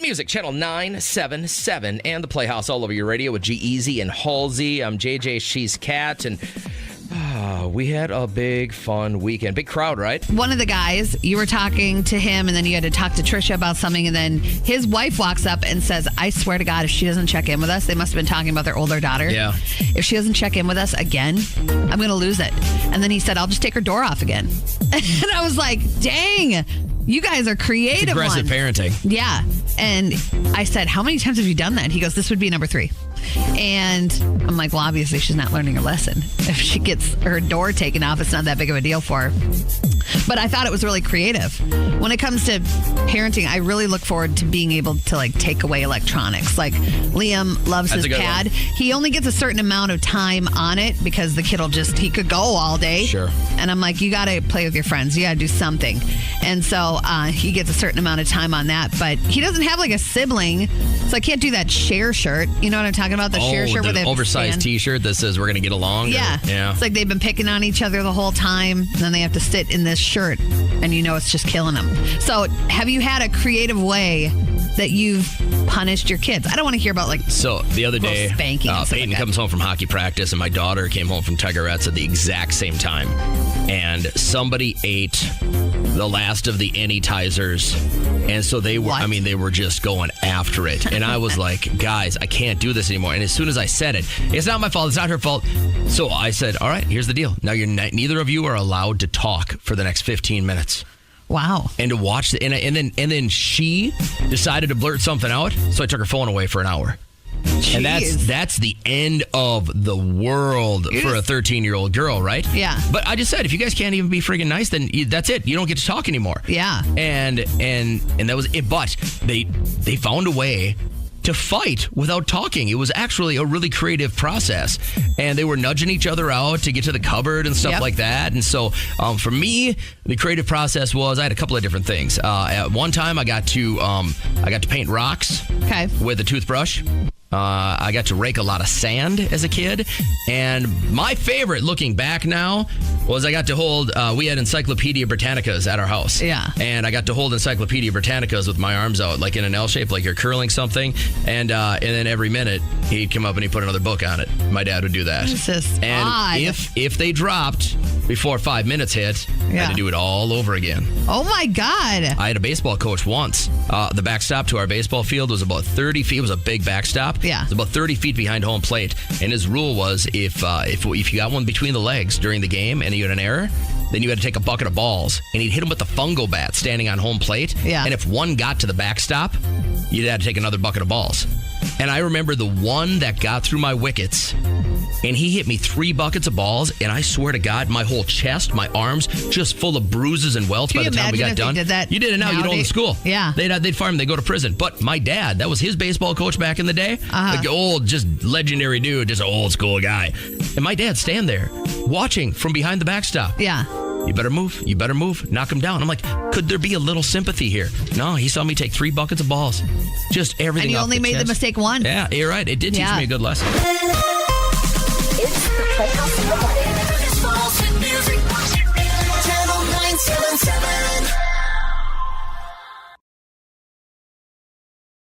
music, channel 977, and the Playhouse all over your radio with G-Eazy and Halsey. I'm JJ, she's Kat, and we had a big, fun weekend. Big crowd, right? One of the guys, you were talking to him, and then you had to talk to Trisha about something, and then his wife walks up and says, I swear to God, if she doesn't check in with us, they must have been talking about their older daughter. Yeah. If she doesn't check in with us again, I'm going to lose it. And then he said, I'll just take her door off again. And I was like, dang, you guys are creative. Aggressive parenting. Yeah. And I said, how many times have you done that? He goes, this would be number 3. And I'm like, well, obviously she's not learning her lesson. If she gets her door taken off, it's not that big of a deal for her. But I thought it was really creative. When it comes to parenting, I really look forward to being able to like take away electronics. Like Liam loves his pad. He only gets a certain amount of time on it because the kid he could go all day. Sure. And I'm like, you got to play with your friends. You got to do something. And so he gets a certain amount of time on that. But he doesn't have like a sibling. So I can't do that share shirt. You know what I'm talking about? The share shirt with the oversized T-shirt that says we're going to get along. Yeah. It's like they've been picking on each other the whole time. And then they have to sit in this shirt. And you know it's just killing them. So have you had a creative way that you've punished your kids? I don't want to hear about So the other day, spanking Peyton comes home from hockey practice and my daughter came home from Tigerettes at the exact same time. And somebody ate the last of the Anytizers. And so they were just going after it. And I was like, guys, I can't do this anymore. And as soon as I said it, it's not my fault. It's not her fault. So I said, all right, here's the deal. Now neither of you are allowed to talk for the next 15 minutes. Wow. And to watch and then she decided to blurt something out. So I took her phone away for an hour. Jeez. And that's the end of the world for a 13-year-old girl, right? Yeah. But I just said, if you guys can't even be friggin' nice, then that's it. You don't get to talk anymore. Yeah. And that was it. But they found a way to fight without talking. It was actually a really creative process. And they were nudging each other out to get to the cupboard and stuff like that. And so for me, the creative process was I had a couple of different things. At one time, I got to paint rocks with a toothbrush. I got to rake a lot of sand as a kid. And my favorite, looking back now, was I got to hold, we had Encyclopedia Britannicas at our house. Yeah. And I got to hold Encyclopedia Britannicas with my arms out, like in an L shape, like you're curling something. And then every minute, he'd come up and he'd put another book on it. My dad would do that. This is and odd. if they dropped before 5 minutes hit, I had to do it all over again. Oh, my God. I had a baseball coach once. The backstop to our baseball field was about 30 feet. It was a big backstop. Yeah. It was about 30 feet behind home plate. And his rule was if you got one between the legs during the game and you had an error, then you had to take a bucket of balls. And he'd hit him with the fungo bat standing on home plate. Yeah. And if one got to the backstop, you'd have to take another bucket of balls. And I remember the one that got through my wickets, and he hit me 3 buckets of balls, and I swear to God, my whole chest, my arms, just full of bruises and welts by the time we got done. Did that you did it now, you'd own the school. Yeah. They'd fire him, they'd go to prison. But my dad, that was his baseball coach back in the day, like old, just legendary dude, just an old school guy. And my dad stand there, watching from behind the backstop. Yeah. You better move, knock him down. I'm like, could there be a little sympathy here? No, he saw me take 3 buckets of balls. Just everything. And you only made the mistake once. Yeah, you're right. It did teach me a good lesson. It's the Playhouse Clip. Channel 977.